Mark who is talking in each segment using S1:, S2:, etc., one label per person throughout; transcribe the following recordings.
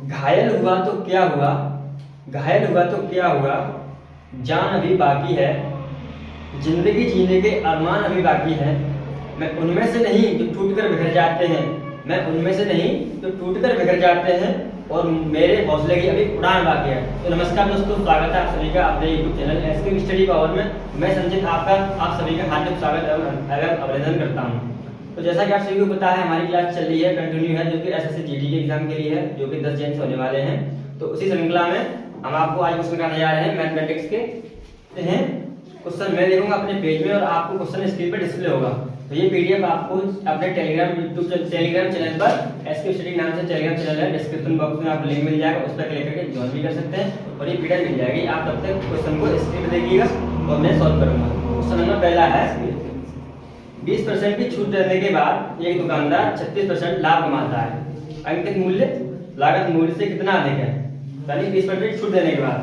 S1: घायल हुआ तो क्या हुआ, घायल हुआ तो क्या हुआ, जान अभी बाकी है, जिंदगी जीने के अरमान अभी बाकी है। मैं उनमें से नहीं जो टूट कर बिखर जाते हैं, मैं उनमें से नहीं जो टूट कर बिखर जाते हैं, और मेरे हौसले की अभी उड़ान बाकी है। तो नमस्कार दोस्तों, स्वागत है आप सभी का अपने YouTube channel SK study power में। मैं संजित आपका आप सभी का हार्दिक स्वागत एवं अभिनंदन करता हूँ। तो जैसा कि आप सभी को पता है, हमारी क्लास चल रही है, कंटिन्यू है, जो कि एसएससी जीडी के एग्जाम के लिए है, जो कि 10 जन से होने वाले हैं। तो उसी श्रृंखला में हम आपको आज क्वेश्चन कराने जा रहे हैं मैथमेटिक्स के हैं। क्वेश्चन मैं देखूंगा अपने पेज में और आपको क्वेश्चन स्क्रीन पर डिस्प्ले होगा। तो ये पीडीएफ आपको अपने टेलीग्राम चैनल पर एसके स्टडी नाम से टेलीग्राम चैनल है, डिस्क्रिप्शन बॉक्स में आपको लिंक मिल जाएगा, उस पर क्लिक करके ज्वाइन भी कर सकते हैं और ये पीडीएफ मिल जाएगी। आप तब तक क्वेश्चन को स्क्रीन पर देखिएगा और मैं सॉल्व करूंगा। क्वेश्चन नंबर पहला है, 20% की छूट देने के बाद एक दुकानदार 36% लाभ कमाता है। अंकित मूल्य लागत मूल्य से कितना अधिक है? यानी 20% छूट देने के बाद,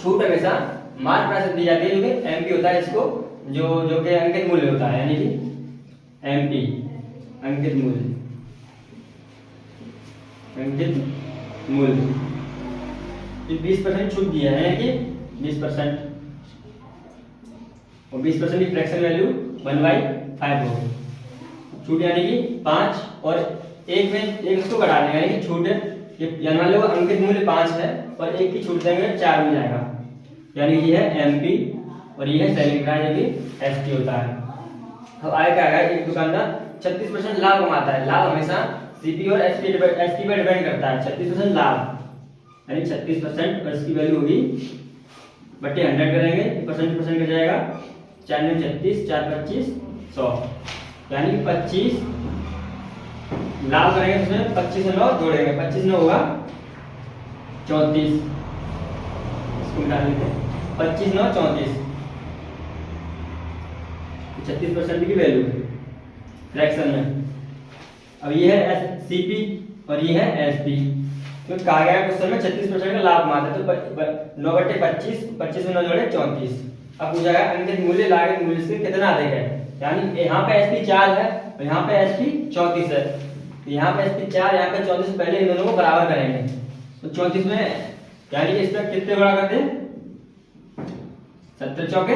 S1: छूट हमेशा मार्क प्राइस दी जाती है, जो कि एमपी होता है, इसको जो कि अंकित मूल्य होता है, यानी कि एमपी अंकित मूल्य, अंकित मूल्य 20% छूट दिया है, यानी कि 20% और 20% की फ्रैक्शन वैल्यू 1/5 होगी। छूट यानी कि 5 और एक में एक इसको घटा देंगे, यानी कि छूट ये मान लो अंकित मूल्य 5 है और एक की छूट देंगे 4 मिल जाएगा, यानी कि है एमपी और ये है सेलिंग प्राइस, जो कि एसपी होता है। अब आगे क्या आएगा, एक दुकानदार 36% लाभ कमाता है। लाभ हमेशा सीपी और एसपी पे डिपेंड करता है। 36% लाभ यानी 36% और इसकी वैल्यू होगी बटे 100 करेंगे, परसेंट कर जाएगा 4 में 36, 4 25 100, यानी 25 लाभ करेंगे, इसमें 25 9 जोड़ेंगे, 25 9 होगा 34, इसको मिटा लेते हैं, 25 9 34, 36% की वैल्यू फ्रैक्शन में। अब ये है सीपी और ये है एसपी। तो कहा गया क्वेश्चन में 36% का लाभ कमाता है, तो 9/25, 25 में 9 जोड़े 34। अब पूछा गया अंकित मूल्य लागत मूल्य से कितना अधिक है, यानी यहाँ पे एसपी 4 है और यहाँ पे एसपी 34 है। तो यहाँ पे एसपी 4, यहाँ पे 34, पहले इन दोनों को बराबर करेंगे। तो 34 में यानी कि इस पर कितने गुणा करते हैं, 17 चौके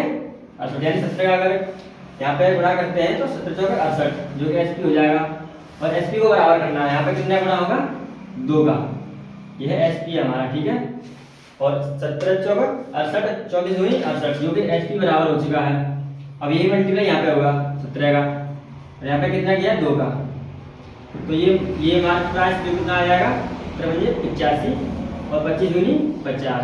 S1: 68, यानी 17 का अगर यहाँ पे गुणा करते हैं तो 17 चौके 68, जो कि एसपी हो जाएगा। और एसपी को बराबर करना है, यहाँ पे कितना गुणा होगा 2 का, यह है एसपी हमारा, ठीक है। और 17 चौके 68, 34 हुई 68, जो कि एसपी बराबर हो चुका है। अब यही मल्टीप्लाई यहाँ पे होगा 17 का, और यहाँ पे कितना किया 2 का, तो ये मार्क प्राइस कितना आ जाएगा, 85 और 25 दूनी 50,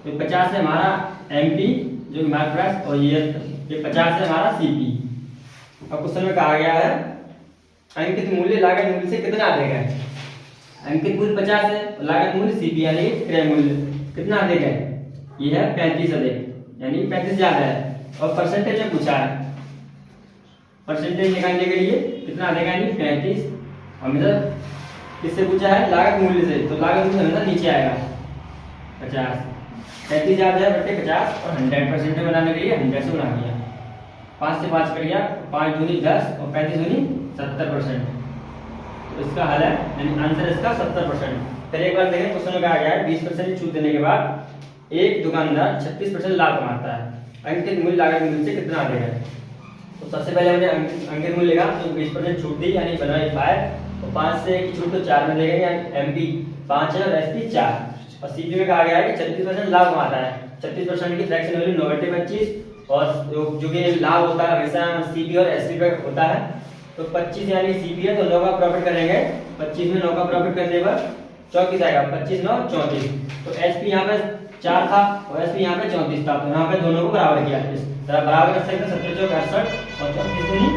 S1: तो 50 है हमारा एमपी जो कि मार्क प्राइस, और ये 50 है हमारा सीपी। अब क्वेश्चन में कहा गया है अंकित मूल्य लागत मूल्य से कितना अधिक है। अंकित मूल्य 50 है और लागत मूल्य सीपी यानी क्रय मूल्य कितना अधिक है, ये है 35 अधिक, यानी 35 ज्यादा है। और परसेंटेज में पूछा है, परसेंटेज निकालने के लिए कितना अधिक है, यानी 35। हमेशा किससे पूछा है, लागत मूल्य से, तो लागत मूल्य हमेशा नीचे आएगा 50, 35 ज्यादा है बटे 50, और 100% में बनाने के लिए 100 से बना दिया, 5 से 5 कट गया, 5 दूनी 10 और 35 दूनी 70%। तो इसका हल है, यानी आंसर इसका 70%। फिर एक बार देखें क्वेश्चन में कहा गया है 20% छूट देने के बाद एक दुकानदार 36% लाभ कमाता है। अंकित मूल्य लागत मूल्य से कितना अधिक है। तो सबसे पहले हमने अंकित मूल्य लिखा, तो 20% छूट दी यानी 1/5, और 5 से की छूट तो 4 में देंगे, यानी एमपी 5 है और एसपी 4। और सीपी में कहा गया है कि 36% लाभ कमाता है। 36% की फ्रैक्शन वैल्यू 9/25, और जो कि लाभ होता है हमेशा सीपी और एसपी पे होता है। तो 25 यानी सीपी है, तो 9 का प्रॉफिट करेंगे, 25 में 9 का प्रॉफिट करने पर 34 आएगा, 25 9 34। तो एसपी यहाँ पे 4 था और एसपी यहाँ पे 34 था, तो यहाँ पे दोनों को बराबर किया, इस तरह बराबर कर सकते हैं, 17 चौक 68 और 34 दूनी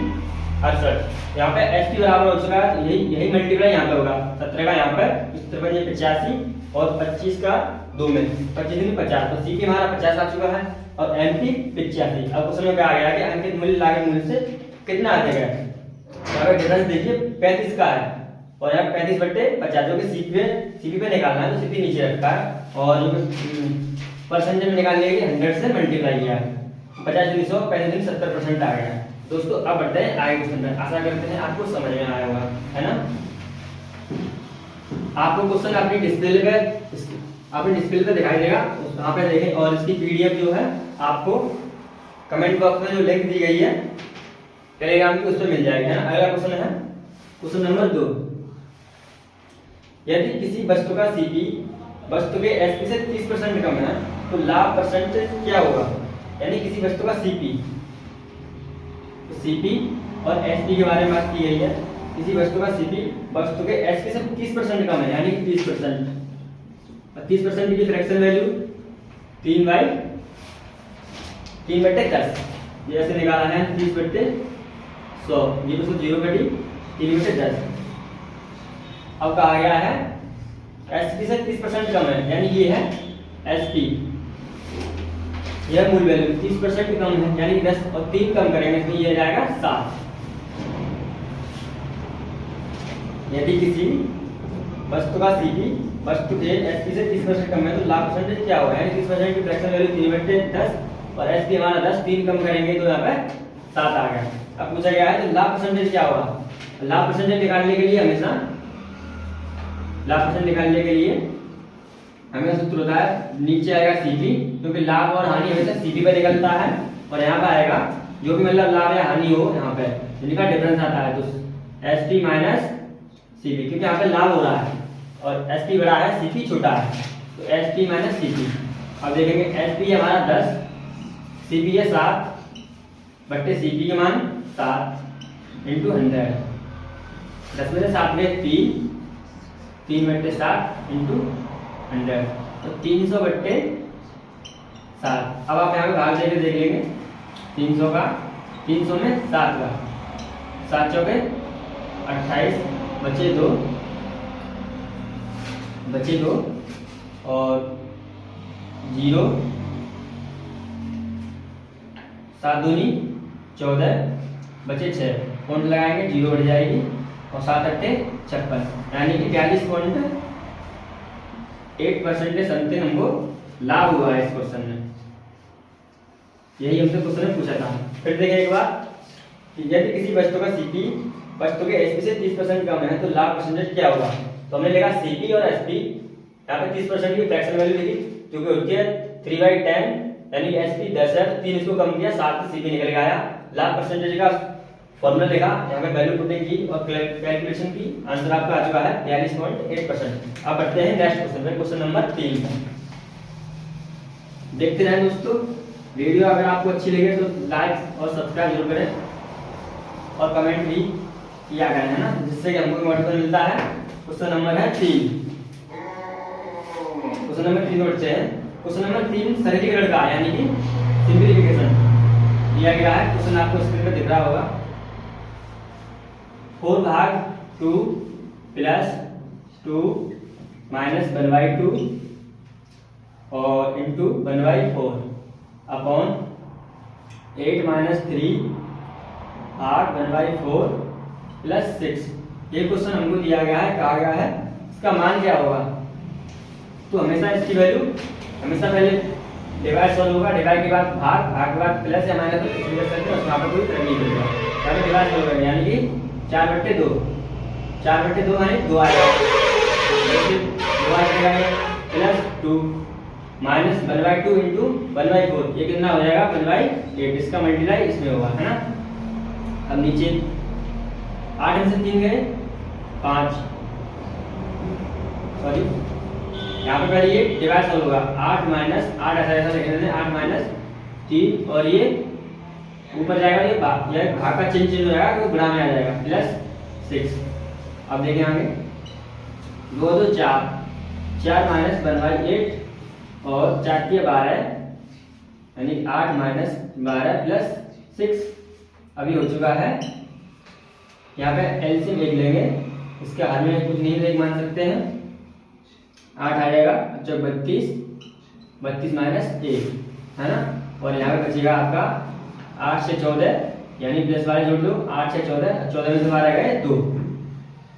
S1: 68। यहाँ पे एसपी बराबर हो चुका है, तो यही मल्टीप्लाई यहाँ पे होगा, 17 का यहाँ पे 85 और 25 का 2 में 25 दूनी 50, तो सीपी हमारा 50 आ चुका है और एमपी 85। अब क्वेश्चन में क्या आ गया कि अंकित मूल्य लागत मूल्य से कितना अधिक है। यहाँ पे डिफरेंस देखिए 35 का है, और यहाँ 35/50, जो कि सीपी पे निकालना है, तो सीपी नीचे रखा है, और जो परसेंटेज में निकालने के लिए 100 से मल्टीप्लाई किया है, 50 दूनी 100, 35 दूनी 70% आ गया। दोस्तों अब बढ़ते हैं आगे क्वेश्चन में, आशा करते हैं आपको समझ में आया होगा, है ना। आपको क्वेश्चन अपनी डिस्प्ले पे दिखाई देगा, वहाँ पे देखें। और इसकी पीडीएफ जो है आपको कमेंट बॉक्स में जो लिंक दी गई है टेलीग्राम की, उस पर मिल जाएगी, है ना। अगला क्वेश्चन है क्वेश्चन नंबर 2। यदि किसी वस्तु का सीपी वस्तु के एसपी से 30% कम है तो लाभ परसेंटेज क्या होगा? यानी किसी वस्तु का सीपी, तो सीपी और एसपी के बारे में बात की गई है। किसी वस्तु का सीपी वस्तु के एसपी से 30% कम है, यानी 30%, और 30% की फ्रैक्शन वैल्यू 3/10 ये ऐसे निकाला है, 30/100, 0/10। अब कहा गया है एसपी से 30% कम है, यानी ये है एसपी, यह मूल वैल्यू 30% कम है, यानी 10 और 3 कम करेंगे इसमें ये जाएगा 7। यदि किसी वस्तु का सीपी वस्तु के एसपी से 30% कम है तो लाभ परसेंटेज क्या होगा? यानी 30% की फ्रैक्शन वैल्यू 3/10 और एसपी हमारा 10, 3 कम करेंगे तो यहाँ पे 7 आ गया। अब पूछा गया है तो लाभ परसेंटेज क्या होगा? लाभ परसेंटेज निकालने के लिए हमेशा हमें सूत्र होता है, नीचे आएगा सीपी, क्योंकि लाभ और हानि हमेशा सीपी पे निकलता है, और यहाँ पे आएगा जो भी मतलब लाभ या हानि हो, यहाँ पे इनका डिफरेंस आता है, तो एसपी माइनस सीपी, क्योंकि यहाँ पे लाभ हो रहा है और एसपी बड़ा है, सीपी छोटा है, तो एसपी माइनस सीपी। अब देखेंगे एसपी हमारा 10, सीपी है 7 सीपी के मान 7 इंटू 100, 10 में से 7 में 3/7 इंटू 100, तो 300/7। अब आप यहाँ पे भाग देके देख लेंगे, 300 में 7 का, 7 चौके 28, बचे 2 और 0, 7 दूनी 14, बचे 6, पॉइंट लगाएंगे 0 बढ़ जाएगी, और 7 अट्ठे 56, यानी कि 42.8% समथिंग हमको लाभ हुआ है इस क्वेश्चन में। यही हमसे क्वेश्चन में पूछा था। फिर देखिए एक बार कि यदि किसी वस्तु का सीपी वस्तु के एसपी से 30% कम है तो लाभ परसेंटेज क्या होगा? तो हमने लिखा सीपी और एसपी, यहाँ पे 30% की फ्रैक्शन वैल्यू लिखी, जो कि होती है 3/10, यानी एसपी 10 है, 3 इसको कम किया, 7 सीपी निकल गया। लाभ परसेंटेज का फॉर्मूला लिखा, यहाँ पे वैल्यू पुटिंग की और कैलकुलेशन की, आंसर आपका आ चुका है 42.8%। अब बढ़ते हैं नेक्स्ट क्वेश्चन पे, क्वेश्चन नंबर 3 देखते रहें दोस्तों। वीडियो अगर आपको अच्छी लगे तो लाइक और सब्सक्राइब जरूर करें और कमेंट भी किया करें, है ना, जिससे कि हमको मोटिवेशन मिलता है। क्वेश्चन नंबर है 3। क्वेश्चन नंबर 3 बढ़ते हैं। क्वेश्चन नंबर 3 सरलीकरण का, यानी कि सिंपलीफिकेशन दिया गया है। क्वेश्चन आपको स्क्रीन पर दिख रहा होगा। 4/2 प्लस 2 माइनस 1/2 और इंटू 1/4 अपॉन 8 माइनस 3 8 1/4 प्लस 6। ये क्वेश्चन हमको दिया गया है, कहा गया है इसका मान क्या होगा। तो हमेशा इसकी वैल्यू पहले डिवाइड सॉल्व होगा, डिवाइड के बाद भाग के बाद प्लस या माइनस कर सकते हैं, उसमें आपको कोई फर्क नहीं पड़ेगा। यहाँ पे डिवाइड सॉल्व करेंगे, यानी कि 4/2 यानी 2 आएगा, 2 आएगा प्लस 2 माइनस 1/2 इंटू 1/4, ये कितना हो जाएगा 1/8, इसका मल्टीप्लाई इसमें होगा, है ना। अब नीचे 8 में से 3 गए 5, सॉरी यहाँ पे पहले ये डिवाइड सॉल्व होगा, 8 माइनस 8 ऐसा लिखेंगे, 8 माइनस 3 और ये ऊपर जाएगा, ये भाग का चेंज हो जाएगा तो गुणा में आ जाएगा प्लस 6। अब देखें आगे 2 2 4 माइनस 1/8 और 4 के 12, यानी 8 माइनस 12 प्लस 6 अभी हो चुका है। यहाँ पे एलसीएम 1 लेंगे, इसके हर में कुछ नहीं एक मान सकते हैं, 8 आ जाएगा, 32 माइनस 1, है ना। और यहाँ पे बचेगा आपका 8 से 14, यानी प्लस वाले जोड़ दो, 8 से 14 में तुम्हारा गए 2,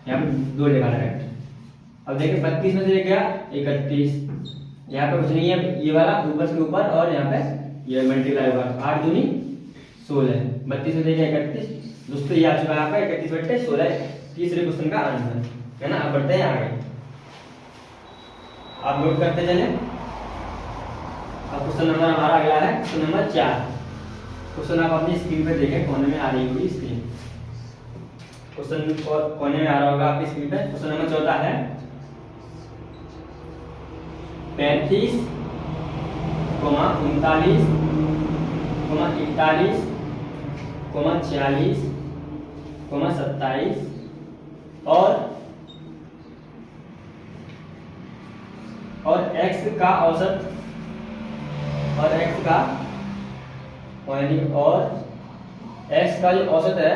S1: यहाँ पे 2 लिखा है। अब देखिए 32 में से गया 31, यहाँ पे कुछ नहीं है, ये वाला ऊपर से ऊपर और यहाँ पे ये मल्टीप्लाई होगा, 8 दूनी 16, 32 में देखिए 31, दोस्तों ये आ चुका है आपका 31/16 तीसरे क्वेश्चन का आंसर, है ना। अब बढ़ते हैं आगे। आप नोट करते चले। अब क्वेश्चन नंबर हमारा अगला है क्वेश्चन नंबर 4। क्वेश्चन आप अपनी स्क्रीन पे देखें, कोने में आ रही होगी स्क्रीन, क्वेश्चन कोने में आ रहा होगा आपकी स्क्रीन पे। क्वेश्चन नंबर 14 है 35, 39, 41, 46, 27 और x का औसत और x का जो औसत है,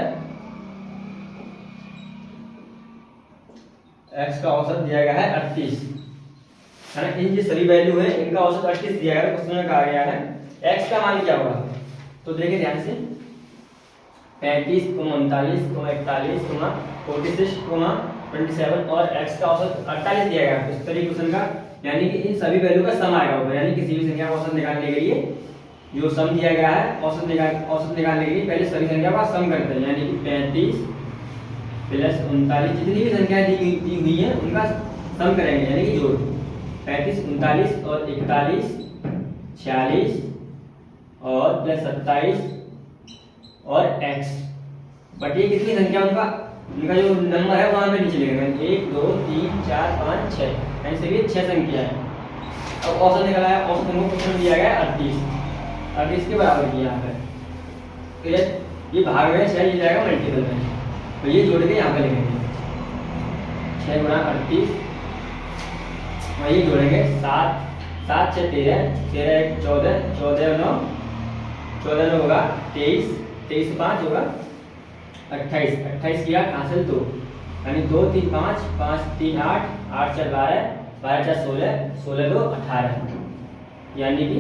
S1: x का औसत दिया गया है 38 है ना। इन जो सभी वैल्यू है इनका औसत 38 दिया गया है। क्वेश्चन में कहा गया है x का मान क्या होगा, तो देखिए ध्यान से 35, 39, 41, 46, 27 और x का औसत 48 दिया गया है। इस तरीके क्वेश्चन का यानी कि इन सभी वैल्यू का सम आएगा ऊपर, यानी किसी भी संख्या का औसत निकालने के लिए जो सम दिया गया है औसत निकालने के लिए पहले सभी संख्या का सम करते हैं, यानी कि 35 प्लस 39 जितनी भी संख्याएं दी हुई है उनका सम करेंगे, यानी कि जोड़ 35, 39 और 41, 46 और प्लस 27 और x। बट ये कितनी संख्या उनका जो नंबर है वहां पे नीचे लिखेंगे 1 2 3 4 5 6, यानी सभी 6 संख्या है। अब औसत निकला है, औसत हमको क्वेश्चन दिया गया है 38 के बराबर किया यहाँ पे, तो ये भाग में 6 ये जाएगा मल्टीपल में, तो ये जोड़ के यहाँ पे लिखेंगे 6 गुणा 38 और ये जोड़ेंगे 7 7 6 13 13 1 14 14 9 14 9 होगा 23 23 5 होगा 28 28 की 8 हासिल 2, यानी 2 3 5 5 3 8 8 4 12 12 4 16 16 2 18, यानी कि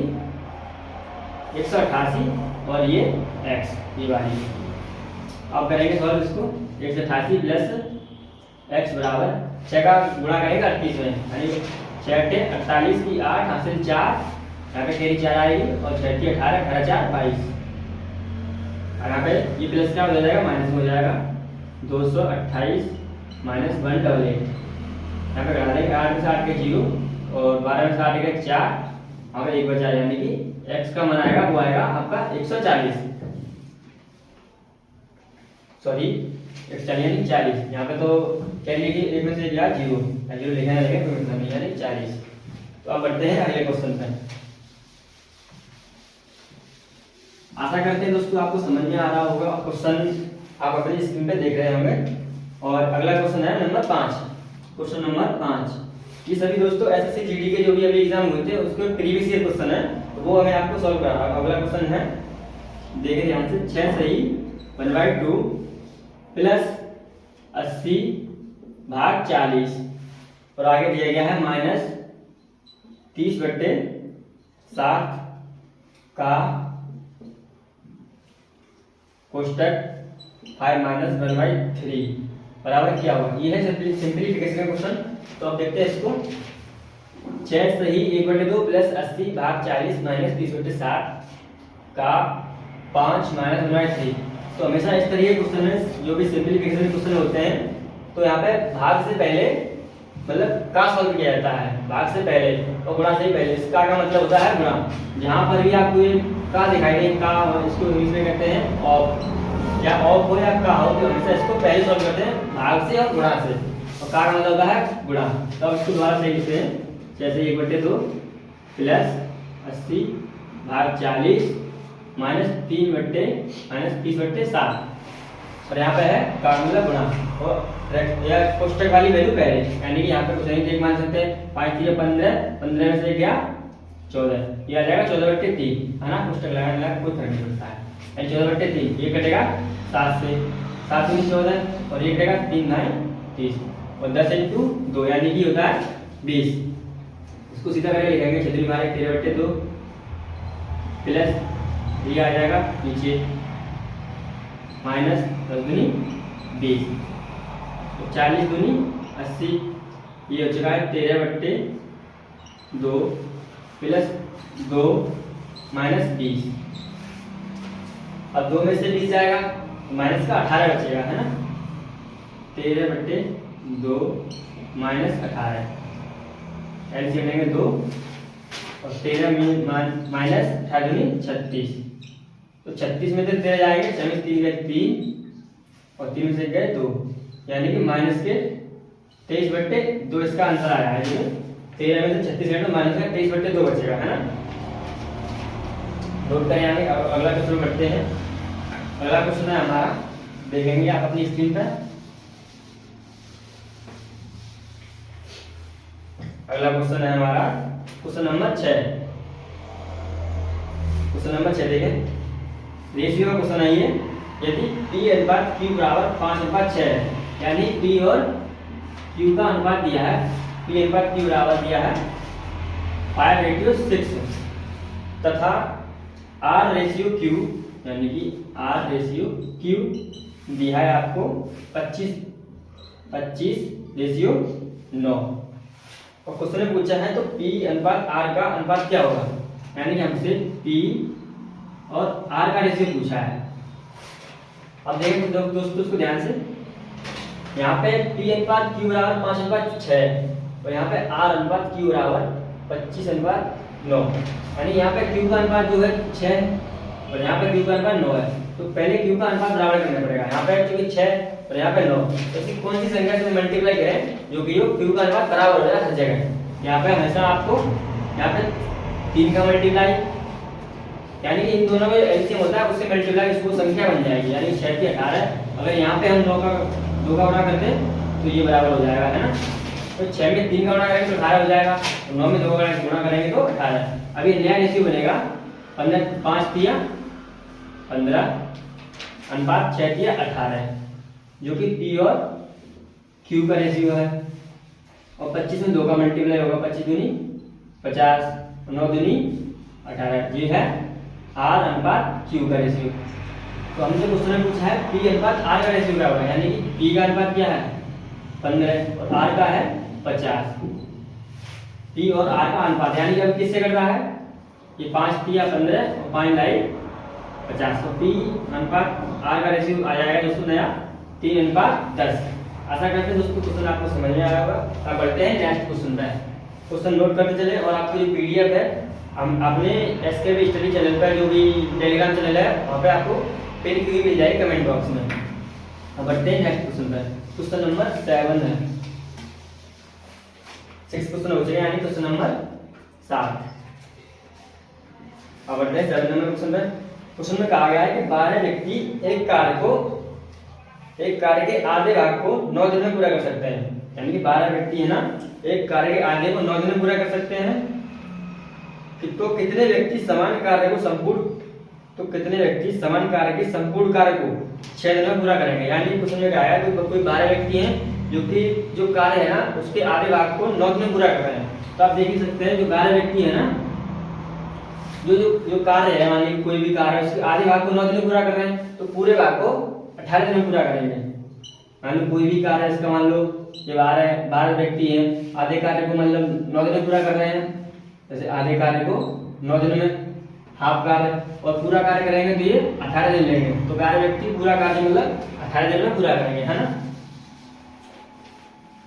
S1: 188 और ये x ये वाली। अब करेंगे सॉल्व इसको 188 प्लस x बराबर 6 का गुणा करेंगे 38 में, यानी 6 48 की 8 हासिल 4, यहाँ पे कैरी 4 आएगी और 6 18 18 4 22, और यहाँ पे ये प्लस क्या हो जाएगा माइनस हो जाएगा 228 माइनस 188, यहाँ पे घटा देंगे 8 में से 8 के 0 और 12 में से 8 के 4, यहाँ पे 1 बचा, यानी कि x का मान आएगा वो आएगा आपका 140 सॉरी 140 यानी 40, यहाँ पे तो कैरी की 1 में से गया 0 लिखना रहेगा कोई मतलब नहीं, यानी 40। तो अब बढ़ते हैं अगले क्वेश्चन पे। आशा करते हैं दोस्तों आपको समझ में आ रहा होगा, क्वेश्चन आप अपनी स्क्रीन पे देख रहे होंगे। और अगला क्वेश्चन है नंबर 5। क्वेश्चन नंबर 5 ये सभी दोस्तों एसएससी जीडी के जो भी अभी एग्जाम हुए थे उसके प्रीवियस ईयर क्वेश्चन है, तो वो हमें आपको सॉल्व करना है। अगला क्वेश्चन है देखिए ध्यान से 6 सही 1/2 प्लस 80 भाग 40 और आगे दिया गया है माइनस 30/7 का कोष्टक 5 माइनस 1/3 बराबर क्या होगा। ये है सिंपलीफिकेशन का क्वेश्चन। तो अब देखते हैं इसको 6 सही 1/2 प्लस 80 भाग 40 माइनस 30/7 का 5 माइनस 1/3। तो हमेशा इस तरीके के क्वेश्चन में जो भी सिंपलीफिकेशन के क्वेश्चन होते हैं तो यहाँ पे भाग से पहले मतलब का सॉल्व किया जाता है, भाग से पहले और गुणा से पहले। इसका का मतलब होता है गुणा। जहाँ पर भी आपको ये का दिखाई दे का, इसको इंग्लिश में कहते हैं ऑफ, या ऑफ हो या का हो, तो हमेशा इसको पहले सॉल्व करते हैं भाग से और गुणा से, और का मतलब होता है गुणा। तो अब इसको दोबारा से लिखते हैं जैसे 1/2 प्लस 80 भाग 40 माइनस 30/7 और यहाँ पे है का मतलब गुणा और या कोष्टक वाली वैल्यू पहले, यानी कि यहाँ पे कुछ नहीं देख मान सकते हैं 5 3 15 15 में से गया 14, ये आ जाएगा 14/3 है ना। कोष्टक लगाने लगा कोई फर्क नहीं पड़ता है, यानी 14/3 ये कटेगा 7 से 7 में 14 और ये कटेगा 3 9 30 और 10 × 2 यानी कि होता है 20। इसको सीधा करके लिखेंगे 6 मारे 13/2 प्लस ये आ जाएगा नीचे माइनस 10 दूनी 20 तो 40 दूनी 80, ये हो चुका है 13/2 प्लस 2 माइनस 20। अब 2 में से 20 जाएगा माइनस का 18 बचेगा है ना। 13/2 माइनस 18 एलसीएम लेंगे 2 और 13 माइनस 18 दूनी 36। तो 36 में से 13 जाएंगे, 6 में 3 गए 3 और 3 में से गए 2, यानी कि माइनस के 23/2 इसका आंसर आया है। 13 में से 36 गए तो माइनस का 23/2 बचेगा, है ना। नोट करें आगे। अगला क्वेश्चन करते हैं। अगला क्वेश्चन है हमारा, देखेंगे आप अपनी स्क्रीन पर। अगला क्वेश्चन है हमारा क्वेश्चन नंबर 6। क्वेश्चन नंबर 6 देखें, रेशियो का क्वेश्चन है ये। यदि P/Q बराबर 5/6 है, यानी P और Q का अनुपात दिया है, P/Q बराबर दिया है 5:6 तथा R/Q यानी कि R/Q दिया है आपको 25:9। और क्वेश्चन में पूछा है तो P/R का अनुपात क्या होगा, यानी कि हमसे P और R का रेशियो पूछा है। अब देखें दोस्तों उसको ध्यान से, यहाँ पे P/Q बराबर 5/6 और यहाँ पे R/Q बराबर 25/9, यानी यहाँ पे Q का अनुपात जो है 6 और यहाँ पे Q का अनुपात 9 है। तो पहले Q का अनुपात बराबर करना पड़ेगा। यहाँ पे क्योंकि 6 और यहाँ पे 9, तो इसकी कौन सी संख्या से मल्टीप्लाई करें जो कि Q का अनुपात बराबर हो जाए हर जगह। यहाँ पे हमेशा आपको यहाँ पे 3 का मल्टीप्लाई, यानी कि इन दोनों में एलसीएम होता है, उससे मल्टीप्लाई इसको संख्या बन जाएगी, यानी 6 की 18। अगर यहाँ पे हम 2 का गुणा करते हैं तो ये बराबर हो जाएगा, है ना। तो 6 में 3 का गुणा करेंगे तो 18 हो जाएगा, और 9 में 2 का गुणा करेंगे तो 18। अभी नया रेशियो बनेगा 5 तिया 15 अनुपात 6 तिया 18, जो कि P और Q का रेशियो है। और 25 में 2 का मल्टीप्लाई होगा, 25 दूनी 50 और 9 दूनी 18, ये है R/Q का रेशियो। तो हमसे क्वेश्चन में पूछा है P/R का रेशियो क्या होगा, यानी कि P का अनुपात क्या है 15 और R का है 50। P और R का अनुपात यानी कि अब किससे कर रहा है, ये 5 तिया 15 और 5 लाई 50। तो P/R का रेशियो आ जाएगा दोस्तों नया 3/10। आशा करते हैं दोस्तों क्वेश्चन आपको समझ में आया होगा। अब बढ़ते हैं नेक्स्ट क्वेश्चन पे। क्वेश्चन नोट करते चले, और आपकी जो पीडीएफ है हम अपने एसकेबी स्टडी चैनल पर, जो भी टेलीग्राम चैनल है, वहाँ पे आपको पिन की मिल जाएगी कमेंट बॉक्स में। अब बढ़ते हैं नेक्स्ट क्वेश्चन पर। क्वेश्चन नंबर 7 है, 6 क्वेश्चन हो चुके हैं, यानी क्वेश्चन नंबर 7। अब बढ़ते हैं 7 नंबर क्वेश्चन पर। क्वेश्चन में कहा गया है कि 12 व्यक्ति एक कार्य के आधे भाग को 9 दिन में पूरा कर सकते हैं, यानी कि 12 व्यक्ति है ना, एक कार्य के आधे को 9 दिन में पूरा कर सकते हैं। तो कितने व्यक्ति समान कार्य के संपूर्ण कार्य को 6 दिन में पूरा करेंगे, यानी क्वेश्चन में क्या है कि कोई 12 व्यक्ति हैं जो कि जो कार्य है ना उसके आधे भाग को 9 दिन में पूरा कर रहे हैं। तो आप देख ही सकते हैं जो 12 व्यक्ति है ना, जो कार्य है, मान लीजिए कोई भी कार्य है उसके आधे भाग को 9 दिन में पूरा कर रहे हैं, तो पूरे भाग को 18 दिन में पूरा करेंगे। मान लो कोई भी कार्य है इसका, मान लो ये 12 व्यक्ति हैं, आधे कार्य को मतलब 9 दिन में पूरा कर रहे हैं, जैसे आधे कार्य को 9 दिन में हाफ कार्य, और पूरा कार्य करेंगे तो ये 18 दिन लेंगे। तो 12 व्यक्ति पूरा कार्य मतलब 18 दिन में पूरा करेंगे, है ना।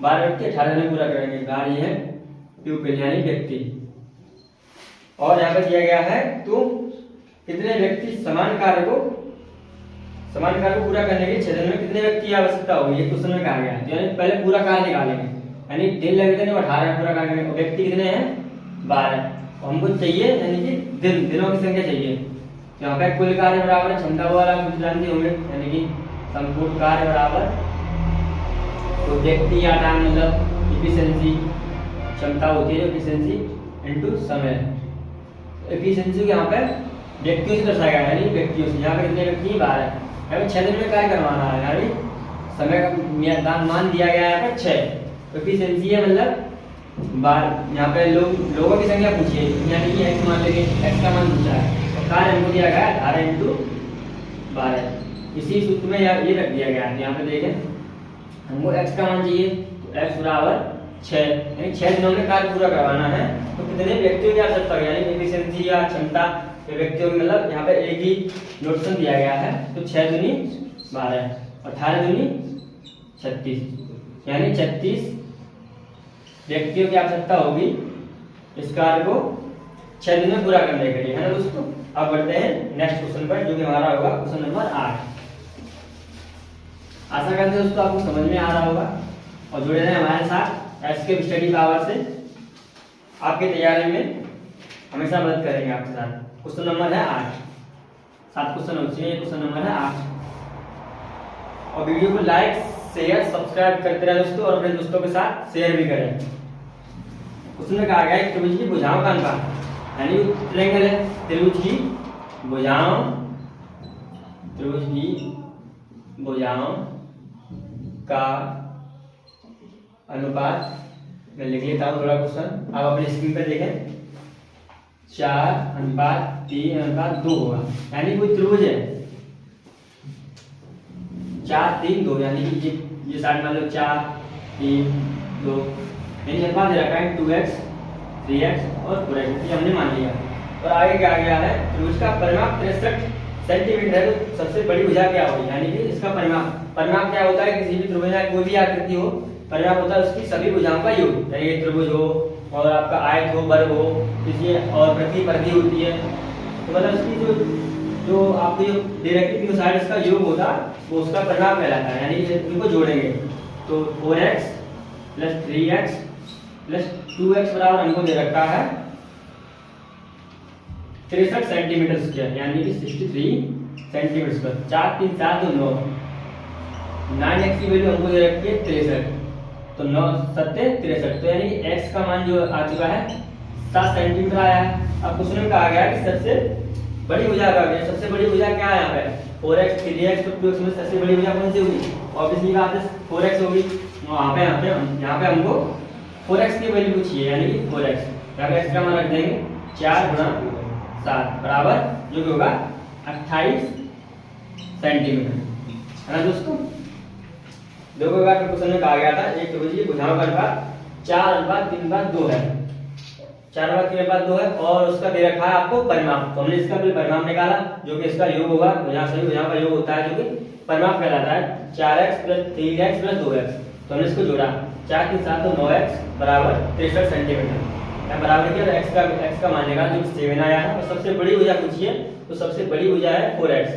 S1: 12 व्यक्ति 18 दिन में पूरा करेंगे। कार्य है प्यूपिल यानी व्यक्ति। और यहाँ पे दिया गया है तो कितने व्यक्ति समान कार्य को पूरा करने के लिए 6 दिन में कितने व्यक्ति की आवश्यकता होगी, ये क्वेश्चन में कहा गया है। यानी पहले पूरा कार्य निकालेंगे, यानी दिन लगते हैं 18 पूरा कार्य करने, व्यक्ति कितने हैं 12, और हमको चाहिए यानी कि दिनों की संख्या चाहिए। तो यहाँ पे कुल कार्य बराबर क्षमता वाला कुछ जानते होंगे, यानी कि संपूर्ण कार्य बराबर तो व्यक्ति या टाइम मतलब एफिशिएंसी क्षमता होती है, एफिशिएंसी इनटू समय। एफिशिएंसी को यहाँ पे व्यक्तियों से दर्शाया गया है, यानी व्यक्तियों से। यहाँ पे कितने व्यक्ति 12, यहाँ पे 6 दिन में कार्य करवाना है, यानी समय का मान दिया गया है यहाँ पे 6। एफिशिएंसी है मतलब यहाँ पे लोगों की संख्या पूछिए, यानी कि x मान लेंगे, x का मान पूछा है, और कार्य हमको दिया गया है 18 इंटू 12। इसी सूत्र में ये रख दिया गया है। यहाँ पे देखें हमको x का मान चाहिए, तो x बराबर 6, यानी 6 दिनों में कार्य पूरा करवाना है। तो कितने व्यक्तियों की आवश्यकता है, यानी एफिशिएंसी या क्षमता व्यक्तियों की, मतलब यहाँ पे एक ही नोटेशन दिया गया है। तो 6 दूनी 12, 18 दूनी 36, यानी 36 व्यक्तियों की आवश्यकता होगी इस कार्य को 6 दिन में पूरा करने के लिए, है ना दोस्तों। अब बढ़ते हैं नेक्स्ट क्वेश्चन पर, जो कि हमारा होगा क्वेश्चन नंबर 8। आशा करते हैं दोस्तों आपको समझ में आ रहा होगा और जुड़े रहे हमारे साथ एस्केप स्टडी पावर से। आपके तैयारी में हमेशा मदद करेंगे आपके साथ। क्वेश्चन नंबर है 8, 7 क्वेश्चन हो चुके हैं, क्वेश्चन नंबर है 8। और वीडियो को लाइक शेयर सब्सक्राइब करते रहे दोस्तों, और अपने दोस्तों के साथ शेयर भी करें। क्वेश्चन में कहा गया है त्रिभुज की भुजाओं का अनुपात, यानी ट्रायंगल है, त्रिभुज की भुजाओं का अनुपात। मैं लिख लेता हूँ थोड़ा क्वेश्चन, आप अपनी स्क्रीन पर देखें। 4:3:2 होगा, यानी कोई त्रिभुज है 4:3:2, यानी कि ये साइड मान लो 4:3:2, यानी अनुपात दे रखा है 2x 3x और 4x, ये हमने मान लिया। और आगे क्या गया है, त्रिभुज का परिमाप 63 सेंटीमीटर है। तो सबसे बड़ी भुजा क्या होगी, यानी कि इसका परिमाप क्या होता है, किसी भी त्रिभुज में कोई भी आकृति हो, परिमाप होता है उसकी सभी भुजाओं का योग। ये त्रिभुज हो और आपका आयत हो, वर्ग हो, किसी और प्रति परिधि होती है, तो मतलब उसकी जो आपको जो दे रखी थी साइड इसका योग होता है, वो उसका परिमाप कहलाता है। यानी कि इनको जोड़ेंगे तो 4x + 3x + 2x बराबर हमको दे रखा है 63 सेंटीमीटर स्क्वायर, यानी कि 63 सेंटीमीटर स्क्वायर। 4 3 7 2 9, 9x की वैल्यू हमको दे रखी है 63, तो 9 7 63, तो यानी कि x का मान जो आ चुका है 7 सेंटीमीटर आया है। अब क्वेश्चन में कहा गया है कि सबसे बड़ी भुजा का, सबसे बड़ी भुजा क्या है यहाँ पे, 4x 3x और 2x में सबसे बड़ी भुजा कौन सी होगी, ऑब्वियसली बात है 4x होगी। यहाँ पे हमको 4x की वैल्यू पूछी है, यानी कि 4x, यहाँ पे x का मान रख देंगे 4 × 7 बराबर जो कि होगा 28 सेंटीमीटर, है ना दोस्तों। देखो एक बार क्वेश्चन में कहा गया था एक त्रिभुज की भुजाओं का अनुपात 4:3:2 है, 4:3:2 है, और उसका दे रखा है आपको परिमाप। तो हमने इसका भी परिमाप निकाला, जो कि इसका योग होगा, भुजा सभी भुजाओं का योग होता है, जो कि परिमाप कहलाता है 4x + 3x + 2x। तो हमने इसको जोड़ा 4 3 7 तो 9x बराबर 63 सेंटीमीटर, बराबर किया, x का मान निकाला जो 7 आया है। और सबसे बड़ी भुजा पूछी है, तो सबसे बड़ी भुजा है 4x,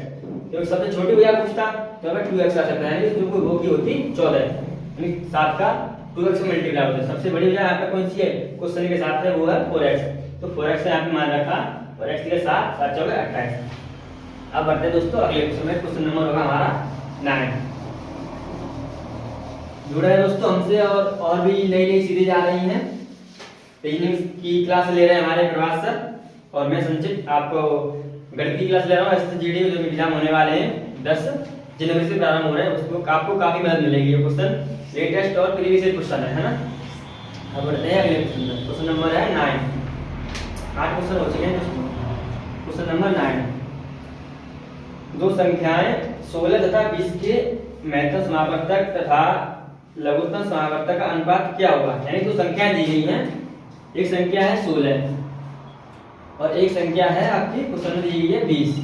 S1: तो सबसे छोटी भुजा पूछता तो हमें 2x आ सकता है, यानी कि वो की होती 14, यानी 7 का 2x से मल्टीप्लाई होता है। सबसे बड़ी भुजा यहाँ पे कौन सी है, क्वेश्चन के साथ है वो है 4x, तो 4x से यहाँ पे मान रखा, और x के साथ 7 4 28। अब बढ़ते हैं दोस्तों अगले क्वेश्चन में, क्वेश्चन नंबर होगा हमारा 9। जुड़े हैं दोस्तों हमसे, और भी नई सीरीज आ रही हैं, रीजनिंग की क्लास ले रहे हैं हमारे प्रभास सर, और मैं संचित आपको गणित की क्लास ले रहा हूँ। ऐसे जीडी जो एग्जाम होने वाले हैं 10 जनवरी से प्रारंभ हो रहे हैं, उसको आपको काफी मदद मिलेगी। ये क्वेश्चन लेटेस्ट और प्रीवियस ईयर क्वेश्चन है ना। अब बढ़ते हैं अगले क्वेश्चन में, क्वेश्चन नंबर है 9। 8 क्वेश्चन हो चुके हैं दोस्तों। क्वेश्चन नंबर 9, दो संख्याएं 16 तथा 20 के महत्तम समापवर्तक तथा लघुत्तम समापवर्तक का अनुपात क्या होगा। यानी दो संख्याएं दी गई हैं, एक संख्या है 16 और एक संख्या है आपकी क्वेश्चन में दी गई है 20।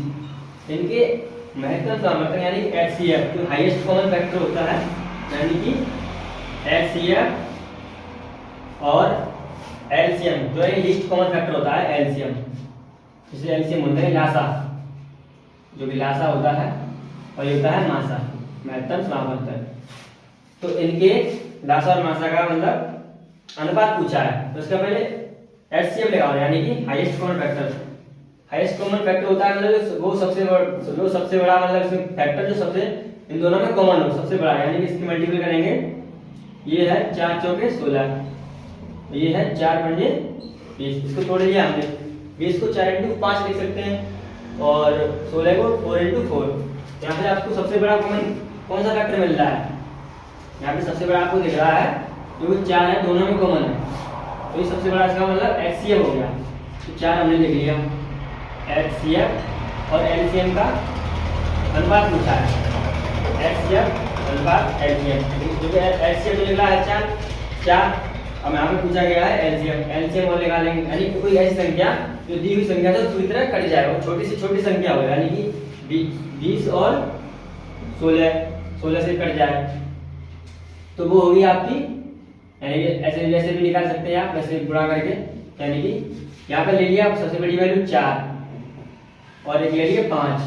S1: इनके महत्तम समापवर्तक यानी HCF जो हाईएस्ट कॉमन फैक्टर होता है, यानी कि HCF और LCM जो है लीस्ट कॉमन फैक्टर होता है LCM, जिसे LCM होता है लासा, जो भी लासा होता है, और ये होता है मासा, महत्तम समापवर्तक। तो इनके लासा और मासा का मतलब अनुपात पूछा है, तो इसका पहले HCF लगाओ, यानी कि highest common factor. Highest common factor होता है मतलब वो सबसे बड़ा मतलब फैक्टर जो सबसे इन दोनों में कॉमन हो, सबसे बड़ा, यानी कि इसकी मल्टीपल करेंगे। ये है 4 चौके 16, ये है 4 पंजे 20, इसको तोड़ लिया हमने। 20 को 4 × 5 लिख सकते हैं और 16 को 4 × 4। यहाँ पे आपको सबसे बड़ा कॉमन कौन सा फैक्टर मिल रहा है, यहाँ पे सबसे बड़ा आपको दिख रहा है क्योंकि 4 है, दोनों में कॉमन है, तो ये सबसे बड़ा इसका मतलब HCF हो गया। तो 4 हमने लिख लिया, HCF और LCM का अनुपात पूछा है, HCF अनुपात LCM, जो कि HCF जो लिखा है 4, अब यहाँ पे पूछा गया है LCM और निकालेंगे, यानी कोई ऐसी संख्या जो दी हुई संख्या से पूरी तरह कट जाए, वो छोटी से छोटी संख्या हो, यानी कि 20 और 16 से कट जाए, तो वो होगी आपकी, यानी कि ऐसे वैसे भी निकाल सकते हैं आप, वैसे गुणा करके यानी कि यहाँ पे ले लिया आप सबसे बड़ी वैल्यू 4 और एक ले लिए 5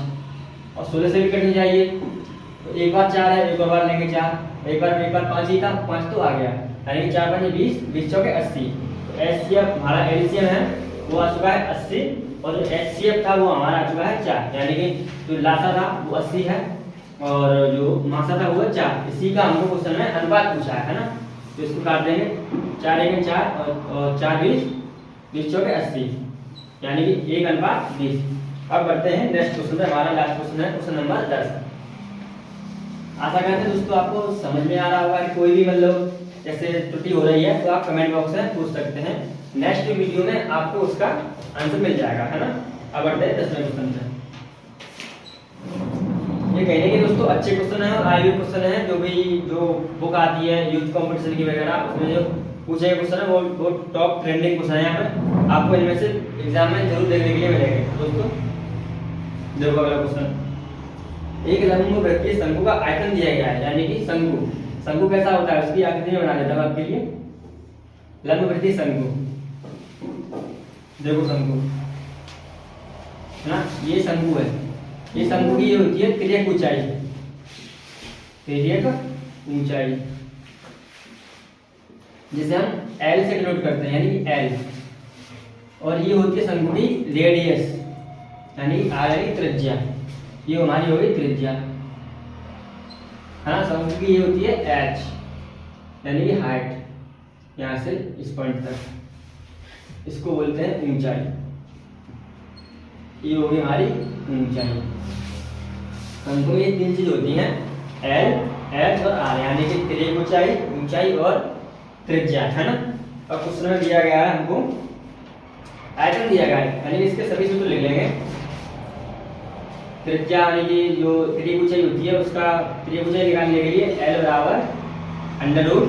S1: और 16 से भी कटनी चाहिए, तो एक बार 4 है, एक और बार लेंगे 4, एक बार 5 ही था, 5 तो आ गया, यानी कि 4 5 20, 20 चौके 80। तो एचसीएफ हमारा एलसीएम है वो आ चुका है 80 और जो एचसीएफ था वो हमारा आ चुका है 4, यानी कि जो लासा था वो 80 है और जो मासा था वो 4। इसी का हमको क्वेश्चन में अनुपात पूछा है ना, तो इसको काट देंगे 4 1 4 और 4 20, 20 चौके 80, यानी कि 1:20। अब बढ़ते हैं नेक्स्ट क्वेश्चन पे, हमारा लास्ट क्वेश्चन है क्वेश्चन नंबर 10। आशा करते हैं दोस्तों आपको समझ में आ रहा होगा कि कोई भी मतलब जैसे त्रुटि हो रही है तो आप कमेंट बॉक्स में पूछ सकते हैं, नेक्स्ट वीडियो में आपको उसका आंसर मिल जाएगा, है ना। अब बढ़ते हैं 10वें क्वेश्चन पे। ये कहने के दोस्तों अच्छे क्वेश्चन है और आए हुए क्वेश्चन है, जो बुक आती है यूथ कंपटीशन की वगैरह उसमें जो पूछे गए क्वेश्चन है वो टॉप ट्रेंडिंग क्वेश्चन है। यहाँ पे आपको इनमें से एग्जाम में जरूर देखने के लिए मिलेंगे दोस्तों। देखो अगला क्वेश्चन, एक लंबवृत्तीय शंकु का आयतन दिया गया है, यानी कि शंकु कैसा होता है उसकी आकृति में बना देता हूं आपके लिए। लंबवृत्तीय शंकु, देखो शंकु है ना, ये शंकु है, ये शंकु की ये होती है तिर्यक ऊंचाई, तिर्यक ऊंचाई जिसे हम L से डिनोट करते हैं, यानी कि L। और ये होती है शंकु की रेडियस, यानी R यानी त्रिज्या, ये हमारी हो गई त्रिज्या, है ना। शंकु की ये होती है H यानी कि हाइट, यहाँ से इस पॉइंट तक, इसको बोलते हैं ऊंचाई, ये होगी हमारी ऊंचाई। शंकु में ये 3 चीज होती हैं, L, H और R, यानी कि तिर्यक ऊंचाई, ऊंचाई और त्रिज्या, है ना। अब क्वेश्चन में दिया गया है हमको आयतन दिया गया है, यानी इसके सभी सूत्र लिख लेंगे। त्रिज्या यानी कि जो तिर्यक ऊंचाई होती है उसका तिर्यक ऊंचाई निकालने के लिए L बराबर अंडर रूट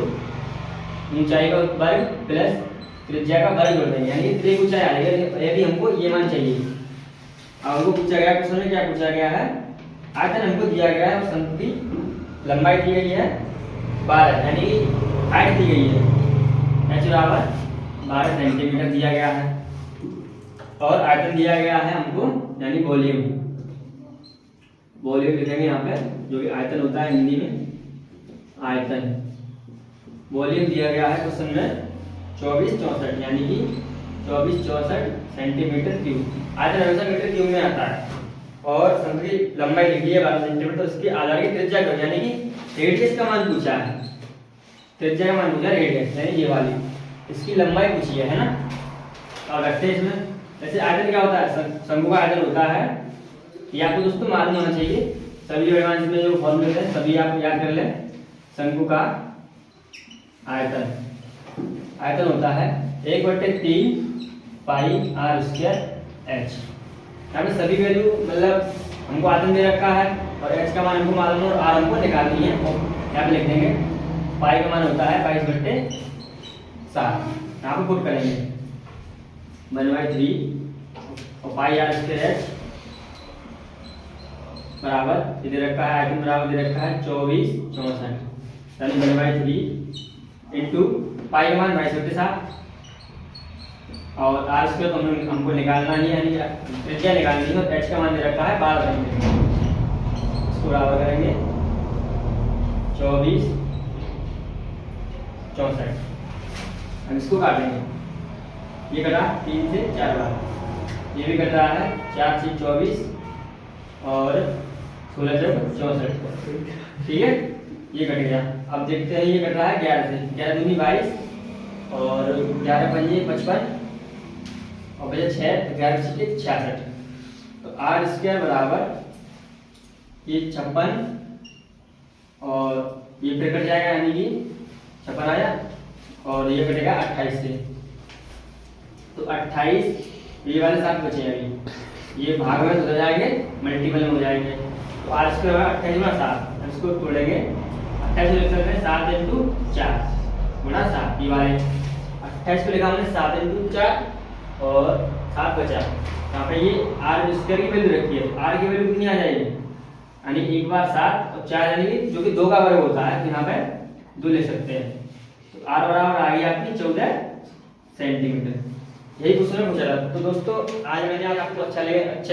S1: ऊंचाई का वर्ग प्लस त्रिज्या का वर्ग जोड़ देंगे, यानी तिर्यक ऊंचाई आ जाएगी। यदि हमको ये मान चाहिए, अब हमको पूछा गया क्वेश्चन में क्या पूछा गया है, आयतन हमको दिया गया है और शंकु की लंबाई दी गई है 12, यानी कि हाइट दी गई है h बराबर 12 सेंटीमीटर दिया गया है और आयतन दिया गया है हमको, यानी वॉल्यूम लिखेंगे यहाँ पे, जो कि आयतन होता है हिंदी में आयतन। वॉल्यूम दिया गया है क्वेश्चन में 2464, यानी कि 2464 सेंटीमीटर क्यूब। आयतन हमेशा मीटर क्यूब में आता है और शंकु की लंबाई लिखी है 12 सेंटीमीटर, तो इसके आधार की त्रिज्या क्या, यानी कि रेडियस का मान पूछा है, त्रिज्या का मान पूछा रेडियस यानी ये वाली, इसकी लंबाई पूछी है ना। और रखते हैं इसमें, जैसे आयतन क्या होता है, शंकु का आयतन होता है, ये आपको दोस्तों मालूम होना चाहिए, सभी एडवांस में जो फॉर्मूले हैं सभी आप याद कर लें। शंकु का आयतन होता है 1/3 पाई r स्क्वायर h। यहाँ पे सभी वैल्यू मतलब हमको आयतन दे रखा है और h का मान हमको मालूम है और r हमको निकालनी है, और यहाँ पे लिख देंगे पाई का मान होता है 22/7, यहाँ पे पुट करेंगे 1/3 और पाई r स्क्वायर h बराबर ये दे रखा है, आयतन बराबर दे रखा है 2464, यानी 1/3 इंटू पाई का मान 22/7 और r स्क्वायर तो हमको निकालना ही है, यानी त्रिज्या निकालनी है, और h का मान दे रखा है 12 सेंटीमीटर, इसको बराबर करेंगे 2464। हम इसको काटेंगे, ये कटा 3 से 4 बार, ये भी कट रहा है 4 से 24 और 16 से 64, ठीक है, ये कट गया। अब देखते हैं ये कट रहा है 11 से, 11 दूनी 22 और 11 पंजे 55 और बचे 6, 11 से 66, तो r स्क्वायर बराबर ये 56 और ये फिर कट जाएगा, यानी कि 56 आया और ये कटेगा 28 से, तो 28, ये वाले 7 बचे अभी, ये भाग में हो जाएंगे, मल्टीपल में हो जाएंगे, तो r स्क्वायर होगा 28 गुना 7, इसको तोड़ेंगे 28 लिख सकते हैं 7 इंटू 4 गुना 7, ये वाले 28 को लिखा हमने 7 इंटू 4 और 7 बचा, यहाँ पे ये r स्क्वायर की वैल्यू रखी है, r की वैल्यू कितनी आ जाएगी, यानी एक बार 7 और 4 यानी कि जो कि 2 का वर्ग होता है, तो यहाँ पे 2 ले सकते हैं, तो r बराबर आ गई आपकी 14 सेंटीमीटर। यही क्वेश्चन पूछा था। तो दोस्तों आज मैंने आज आपको अच्छे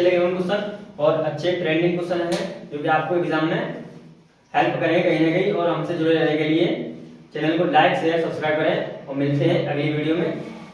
S1: लगे उन क्वेश्चन और अच्छे ट्रेंडिंग क्वेश्चन है जो कि आपको एग्जाम में हेल्प करेंगे कहीं ना कहीं और हमसे जुड़े रहने के लिए चैनल को लाइक शेयर सब्सक्राइब करें और मिलते हैं अगली वीडियो में।